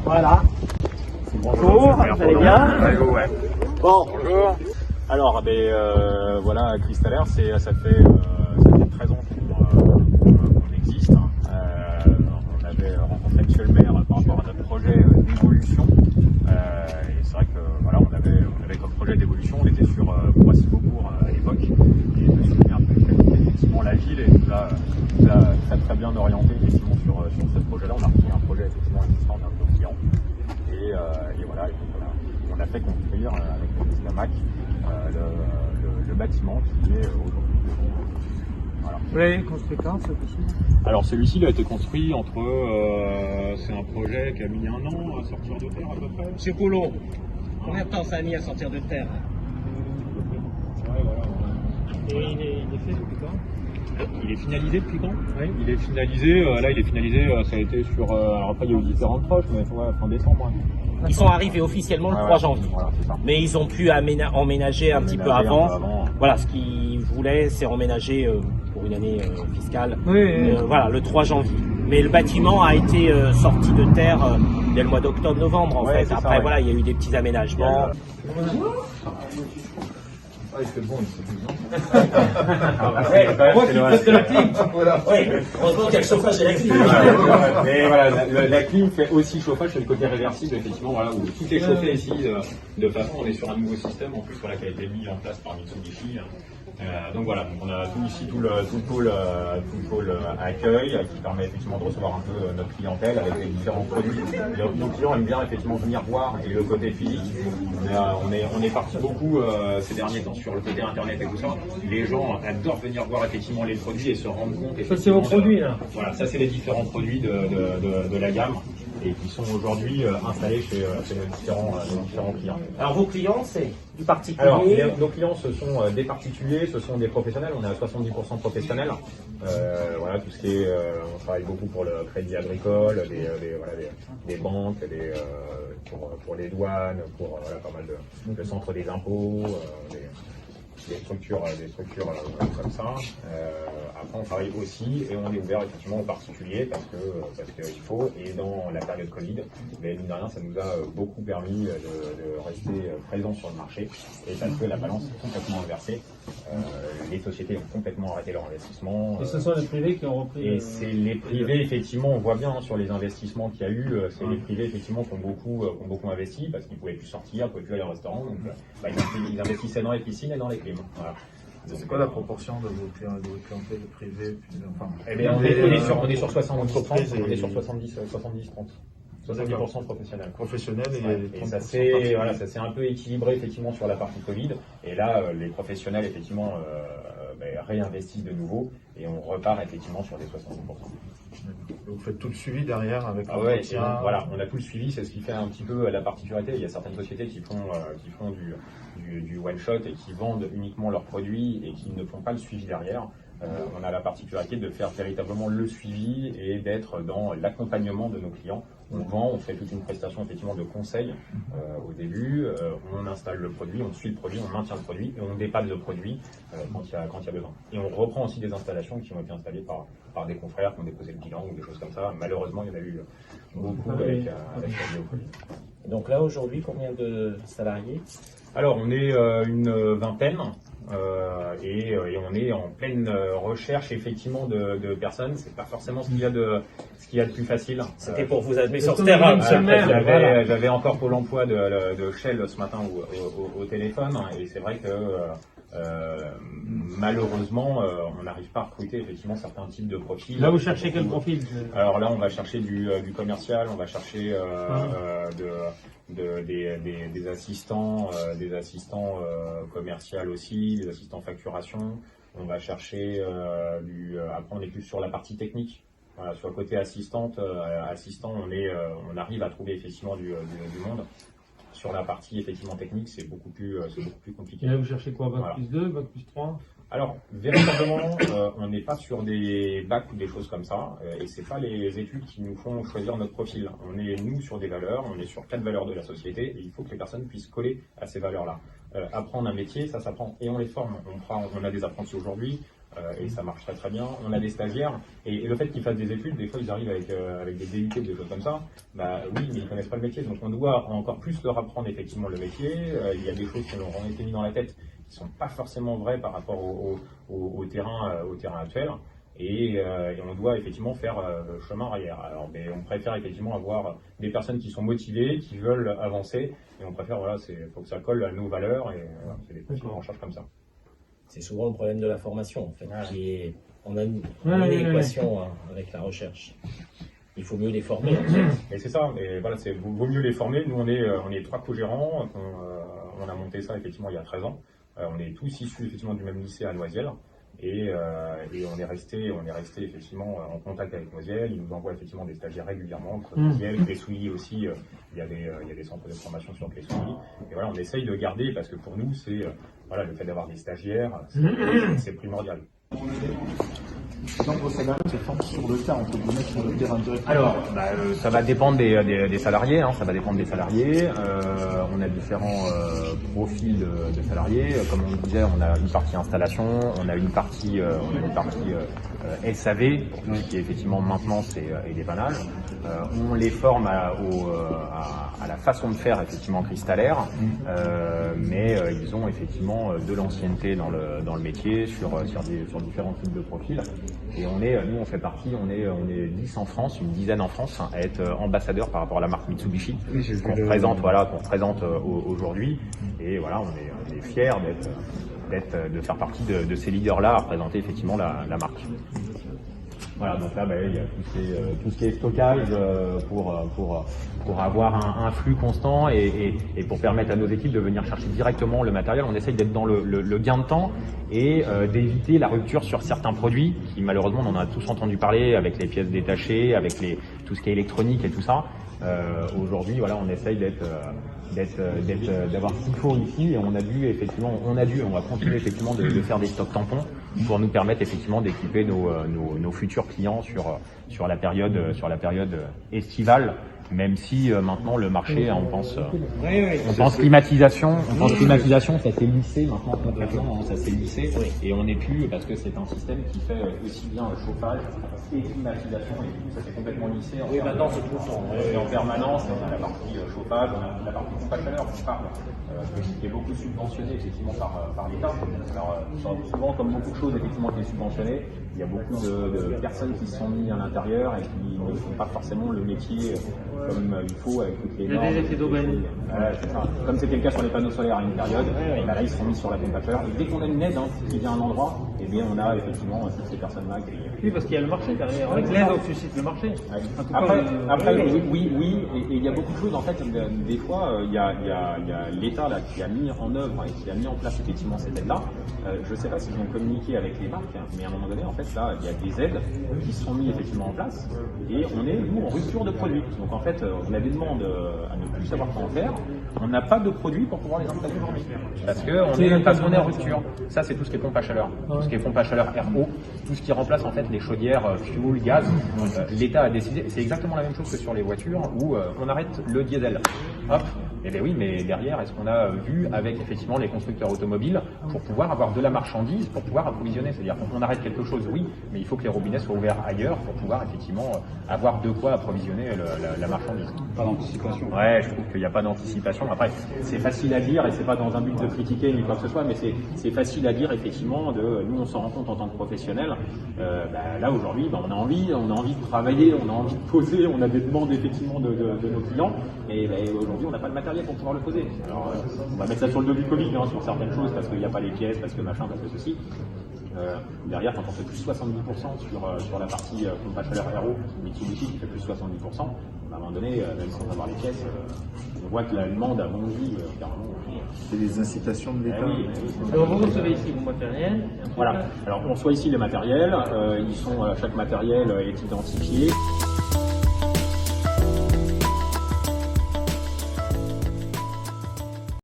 Voilà. Bonjour, vous allez bien? Ouais. Bon. Bonjour. Alors, voilà, Cristal Air, ça fait 13 ans qu'on existe. On avait rencontré Monsieur le maire par rapport à notre projet d'évolution. Et c'est vrai que voilà, on avait comme projet d'évolution, on était sur Boissy-Beaubourg à l'époque. Et je me souviens effectivement la ville et nous a très bien orienté effectivement sur ce projet-là. On a repris un projet effectivement existant d'un de nos clients. Et voilà, et donc on a fait construire avec la MAC le bâtiment qui est aujourd'hui. Voilà. Vous l'avez construit quand, celui-ci? Alors celui-ci il a été construit c'est un projet qui a mis 1 an à sortir de terre à peu près. Monsieur Poulot, combien de temps ça a mis à sortir de terre? Ouais, voilà. Et il est fait depuis quand? Il est finalisé depuis quand? Oui. Il est finalisé, ça a été sur... alors après il y a eu différentes proches, mais ouais, fin décembre. Ouais. Ils sont arrivés officiellement le 3 janvier. Voilà, c'est ça. Mais ils ont pu emménager un petit peu avant. Voilà, ce qu'ils voulaient, c'est emménager pour une année fiscale. Voilà, le 3 janvier. Mais le bâtiment a été sorti de terre dès le mois d'octobre-novembre en fait. Après, voilà, il y a eu des petits aménagements. Ah, il fait bon, il fait bien. On voit qu'il passe de la clim. Oui, heureusement qu'il y a le chauffage et la clim. Mais voilà, la clim fait aussi chauffage, c'est le côté réversible, effectivement, voilà, où tout est chauffé ici. De façon, on est sur un nouveau système en plus, voilà, qui a été mis en place par Mitsubishi. Donc voilà, donc on a tout ici, tout le pôle accueil qui permet effectivement de recevoir un peu notre clientèle avec les différents produits. Nos clients aiment bien effectivement venir voir et le côté physique. On est parti beaucoup ces derniers temps sur le côté internet et tout ça. Les gens adorent venir voir effectivement les produits et se rendre compte. Ça c'est vos produits là. Voilà, ça c'est les différents produits de la gamme et qui sont aujourd'hui installés chez nos différents clients. Alors vos clients, c'est du particulier? Alors, nos clients, ce sont des particuliers, ce sont des professionnels, on est à 70% professionnels. Voilà, tout ce qui est, on travaille beaucoup pour le crédit agricole, des banques, pour les douanes, pour voilà, pas mal le centre des impôts, des structures comme ça. Après, on travaille aussi et on est ouvert effectivement aux particuliers parce qu'il faut. Et dans la période Covid, mine de rien, ça nous a beaucoup permis de rester présents sur le marché et parce que la balance est complètement inversée. Les sociétés ont complètement arrêté leur investissement. Et ce sont les privés qui ont repris. Et c'est les privés, effectivement, on voit bien sur les investissements qu'il y a eu, c'est les privés, effectivement, qui ont beaucoup investi parce qu'ils ne pouvaient plus sortir, ils ne pouvaient plus aller au restaurant. Donc, ils investissaient dans les piscines et dans les clims. Voilà. C'est quoi la proportion de vos clientèle privée? Enfin, on est sur 70%, on est sur 70-30. 70% professionnels. Professionnels et ça s'est un peu équilibré effectivement sur la partie Covid. Et là, les professionnels effectivement réinvestissent de nouveau et on repart effectivement sur des 70%. Vous faites tout le suivi derrière avec voilà, on a tout le suivi, c'est ce qui fait un petit peu la particularité. Il y a certaines sociétés qui font du one shot et qui vendent uniquement leurs produits et qui ne font pas le suivi derrière. On a la particularité de faire véritablement le suivi et d'être dans l'accompagnement de nos clients. On vend, on fait toute une prestation effectivement de conseil au début, on installe le produit, on suit le produit, on maintient le produit et on dépanne le produit quand il y a besoin. Et on reprend aussi des installations qui ont été installées par des confrères qui ont déposé le bilan ou des choses comme ça. Malheureusement, il y en a eu beaucoup avec la Covid. Donc là aujourd'hui, combien de salariés? Alors on est une vingtaine. Et on est en pleine recherche effectivement de personnes. C'est pas forcément ce qu'il y a de plus facile. C'était pour vous admettre sur ce terrain, monsieur le maire. J'avais encore Pôle emploi de Shell ce matin au téléphone et c'est vrai que malheureusement on n'arrive pas à recruter effectivement certains types de profils. Là vous cherchez quel profil? Alors là on va chercher du commercial, on va chercher des assistants, commerciaux aussi, des assistants facturation. On va chercher après on est plus sur la partie technique. Voilà, sur le côté assistant, on arrive à trouver effectivement du monde. Sur la partie effectivement technique, c'est beaucoup plus compliqué. Et là vous cherchez quoi, bac plus 2, bac plus 3? Alors, véritablement, on n'est pas sur des bacs ou des choses comme ça, et c'est pas les études qui nous font choisir notre profil. On est, nous, sur des valeurs, on est sur 4 valeurs de la société, et il faut que les personnes puissent coller à ces valeurs-là. Apprendre un métier, ça s'apprend, et on les forme. On a des apprentis aujourd'hui, et ça marche très très bien. On a des stagiaires et le fait qu'ils fassent des études, des fois ils arrivent avec des DUT, des choses comme ça. Bah oui, mais ils connaissent pas le métier, donc on doit encore plus leur apprendre effectivement le métier. Il y a des choses qui leur ont été mises dans la tête qui sont pas forcément vraies par rapport au terrain actuel. Et on doit effectivement faire chemin arrière. Alors, mais on préfère effectivement avoir des personnes qui sont motivées, qui veulent avancer, et on préfère, voilà, faut que ça colle à nos valeurs, et voilà, c'est des profils qu'on recherche comme ça. C'est souvent le problème de la formation, en fait, on a une équation avec la recherche. Il faut mieux les former. Et c'est ça, et voilà, vaut mieux les former. Nous, on est 3 co-gérants, on a monté ça effectivement il y a 13 ans. On est tous issus effectivement du même lycée à Noisiel. Et on est resté effectivement en contact avec Noisiel. Ils nous envoient effectivement des stagiaires régulièrement. Noisiel, les Souilly aussi, il y a des centres de formation sur les Souilly. Et voilà, on essaye de garder parce que pour nous, c'est voilà, le fait d'avoir des stagiaires, c'est primordial. Donc vos salariés se forment sur le tas, entre guillemets, sur le terrain directement. Alors, ça va dépendre des salariés, ça va dépendre des salariés. On a différents profils de salariés. Comme on disait, on a une partie installation, on a une partie SAV, pour tout ce qui est effectivement maintenance et dépannage. On les forme à la façon de faire effectivement cristallaire, mais ils ont effectivement de l'ancienneté dans le métier sur différents types de profils. Et nous on fait partie, on est 10 en France, une dizaine en France, à être ambassadeurs par rapport à la marque Mitsubishi, qu'on représente aujourd'hui. Et voilà, on est fiers de faire partie de ces leaders-là à représenter effectivement la marque. Voilà, donc là, il y a tout ce qui est stockage pour avoir un flux constant et pour permettre à nos équipes de venir chercher directement le matériel. On essaye d'être dans le gain de temps et d'éviter la rupture sur certains produits qui, malheureusement, on en a tous entendu parler avec les pièces détachées, avec tout ce qui est électronique et tout ça. Aujourd'hui, voilà, on essaye d'avoir ce qu'il faut ici et on va continuer effectivement de faire des stocks tampons pour nous permettre effectivement d'équiper nos futurs clients sur la période estivale, même si maintenant le marché, on pense climatisation, ça s'est lissé maintenant complètement, ça s'est lissé et on n'est plus, parce que c'est un système qui fait aussi bien le chauffage et climatisation et tout, ça s'est complètement lissé. Maintenant c'est tout en permanence, on a la partie chauffage, on a la partie pompe à chaleur, qui est beaucoup subventionné effectivement par l'État. Alors souvent, comme beaucoup de choses effectivement qui est subventionné, il y a beaucoup de personnes qui se sont mises à l'intérieur et qui ne font pas forcément le métier comme il faut avec toutes les normes. Comme c'était le cas sur les panneaux solaires à une période, là ils seront mis sur la pompe à chaleur. Et dès qu'on a une aide qui vient à un endroit, eh bien on a effectivement toutes ces personnes-là qui... Oui, parce qu'il y a le marché derrière. Avec l'aide, on suscite le marché. Après, oui, et il y a beaucoup de choses en fait. Des fois, il y a l'État là qui a mis en œuvre et qui a mis en place effectivement cette aide-là. Je ne sais pas s'ils ont communiqué avec les marques, mais à un moment donné, en fait, là, il y a des aides qui sont mises effectivement en place et on est nous en rupture de produits. Donc en fait, on a des demandes à ne plus savoir comment faire. On n'a pas de produits pour pouvoir les installer aujourd'hui parce qu'on est en rupture. Ça, c'est tout ce qui est pompe à chaleur, tout ce qui est pompe à chaleur RO, tout ce qui remplace en fait les chaudières fuel, gaz. L'État a décidé, c'est exactement la même chose que sur les voitures où on arrête le diesel. Hop. Eh bien oui, mais derrière, est-ce qu'on a vu avec effectivement les constructeurs automobiles pour pouvoir avoir de la marchandise, pour pouvoir approvisionner? C'est-à-dire qu'on arrête quelque chose, oui, mais il faut que les robinets soient ouverts ailleurs pour pouvoir effectivement avoir de quoi approvisionner la marchandise. Pas d'anticipation. Ouais, je trouve qu'il n'y a pas d'anticipation. Après, c'est facile à dire et c'est pas dans un but de critiquer ni quoi que ce soit, mais c'est facile à dire effectivement. Nous, on s'en rend compte en tant que professionnels. Là aujourd'hui, on a envie de travailler, on a envie de poser, on a des demandes effectivement de nos clients, et aujourd'hui, on n'a pas de matériel pour pouvoir le poser. Alors, on va mettre ça sur le dos du Covid, sur certaines choses, parce qu'il n'y a pas les pièces, parce que machin, parce que ceci. Derrière, quand on fait plus 70% sur la partie pompe à chaleur RO, Mitsubishi qui fait plus 70%, à un moment donné, même sans avoir les pièces, on voit que la demande a bondi carrément. C'est des incitations de l'État. Alors vous recevez ici vos matériels. Voilà. Alors on reçoit ici le matériel. Chaque matériel est identifié.